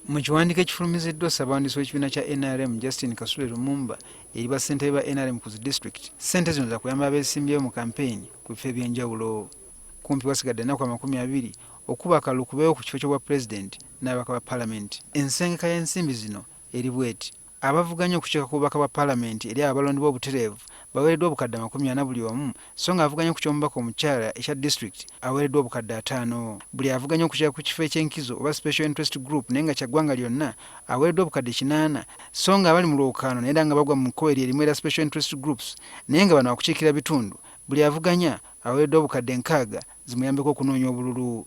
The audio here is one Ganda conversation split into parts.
Mu kiwandiiko ekifulumiziddwa Ssaabawandiisi w'ekibiina kya NRM Justin Kasule Lumumba eri bassentebe ba NRM ku zi disitulikiti, ssente zino za kuyamba abeesimbyewo mu kampeyini ku bifo eby'enjawulo. Kumpi wasigadde ennaku 20 okuba akalulu kubeewo ku kifo ky'obwa pulezidenti n'ababaka ba paalamenti. Ensengeka y'ensimbi zino eri bw'eti: abavuganya okukiika ku bubaka bwa paalamenti eri abalonde b'obutereevu baweereddwa obukadde 40 buli omu, so nga avuganya ku ky'omubaka omukyala ekya disitulikiti aweereddwa obukadde 5. Buli avuganya okukiika ku kifo eky'enkizo oba special interest group naye nga kya ggwanga lyonna aweereddwa obukadde 8, so nga abali mu lwokaano naye nga bagwa mu kkubo erimu era special interest groups naye nga bano bakukiikira bitundu, buli avuganya aweereddwa obukadde 6 zimuyambeko okunoonya obululu.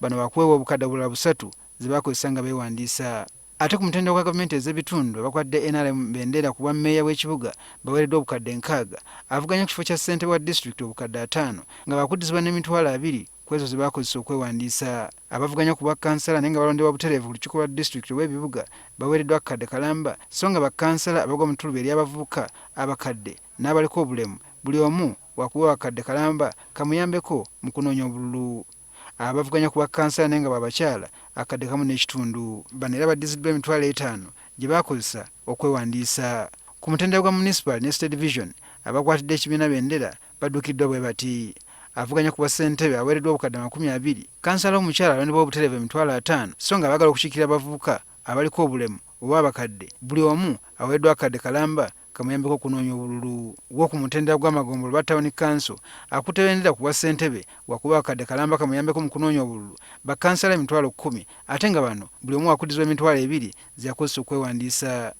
Bano bakuweebwa obukadde bulala 3 ze baakozesa nga beewandiisa. Ate ku mutendera gwa gavumenti ez'ebitundu abakwadde NRM Bendera ku bwa mmeeya w'ekibuga baweereddwa obukadde 6, avuganya ku kifo kya ssentebe wa disitulikiti obukadde 5 nga bakuddizibwa n'emitwalo 2 ku ezo ze baakozesa okwewandiisa. Abavuganya ku bwa kansala naye nga balondebwa butereevu ku lukiiko lwa disitulikiti w'ebibuga baweereddwa akakadde kalamba, so nga bakansala abagwa mu ttuluba eri abavubuka abakadde n'abaliko obulemu buli omu wakuweebwa akakadde kalamba kamuyambeko mu kunoonya obululu. Abavuganya ku bakansala naye nga babakyala akadde 1.5. Bano era baddiziddwa emitwalo 5 gye baakozesa okwewandiisa. Ku mutendera gwa municipal ne state division abakwatidde ekibiina Bendera baddukiddwa bwe bati: avuganya ku bassentebe aweereddwa obukadde 20, kansala omukyala alondebwa obutereevu emitwalo 5, so nga baagala okukiikira abavubuka abaliko obulemu oba abakadde buli omu aweereddwa akadde kalamba kamuyambeko okunoonya obululu. Gwo ku mutendera gw'amagombolo ba Town Council akutte Bendera ku bwassentebe wakuba akadde kalamba kamuyambeko mu kunoonya obululu bakansala emitwalo 10, ate nga bano buli omu wakuddizibwa emitwalo 2 ze yakozesa okwewandiisa.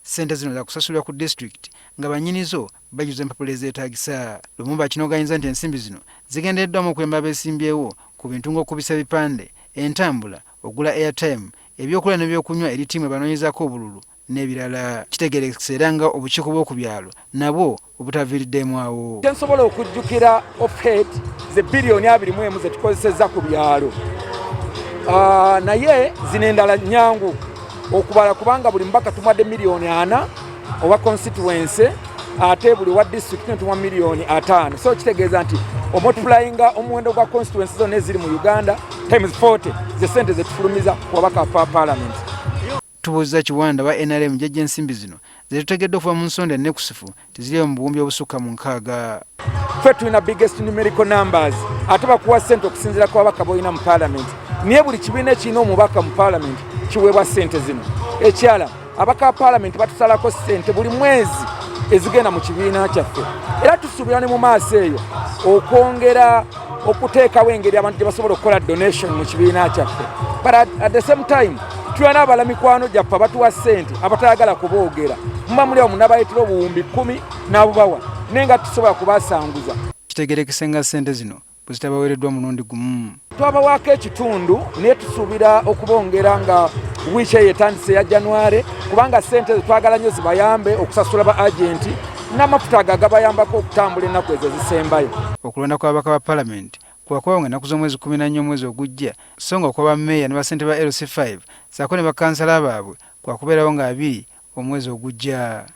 Ssente zino za kusasulira ku disitulikiti nga bannyinizo bajuza empapula ezeetaagisa. Lumumba akinoganyiza nti ensimbi zino zigendereddwamu okuyamba abeesimbyewo ku bintu ng'okubisa ebipande, entambula, ogula airtime, ebyokulya n'ebyokunywa eri ttiimu ebanoonyezaako obululu n'ebirala. Kitegeerekese era nga obukiiko bw'oku byalo nabwo obutaviiriddemu awo. Tensobola okujjukira offhead ze bilioni 21 ze tukozesezza ku byalo, naye zino endala nnyangu okubala kubanga buli mbaka tumwadde milioni 4 owa constituency, ate buli wa district tumwa milioni 5. So kitegeeza nti omultiplyinga omuwendo gwa constituency zonna eziri mu Uganda times 40 ze sente ze tufulumiza ku babaka pa parliament. Tubuuza Kiwanda wa NRM jjajja ensimbi zino ze tutegeddwa okuva mu nsonda ennekusifu teziri mu buwumbi obusukka mu 6. Ffe tulina biggest numerical numbers ate bakuwa ssente okusinziira ku babaka boolina mu parliament, naye buli kibiina ekirina omubaka mu parliament kiweebwa ssente zino. Ekyala abaka parliament batusalako ssente buli mwezi ezigenda mu kibiina kyaffe, era tusuubira ne mu maaso eyo okwongera okuteekawo engeri abantu gye basobola okukola donation mu kibiina kyaffe. But at the same time tulina abalamikwano gyaffe abatuwa ssente abatayagala kuboogera, muba muli awo munabaletera obuwumbi 10 n'abubawa naye nga tusobola kubasanguza. Kitegeerekese nga ssente zino bwe zitabaweereddwa mulundi gumu. Twabawaako ekitundu naye tusuubira okubongera nga wiiki eyo etandise ya January, kubanga ssente twagala nnyo zibayambe okusasula ba agenti n'amafuta ago agabayambako okutambula ennaku ezo ezisembayo. Okulonda kw'ababaka ba paalamenti kwakubawo nga ennaku z'omwezi 14 omwezi ogujja, so nga okwa bammeeya ne bassentebe ba LC5 ssaako ne bakansala baabwe kwakubeerawo nga 2 omwezi ogujja.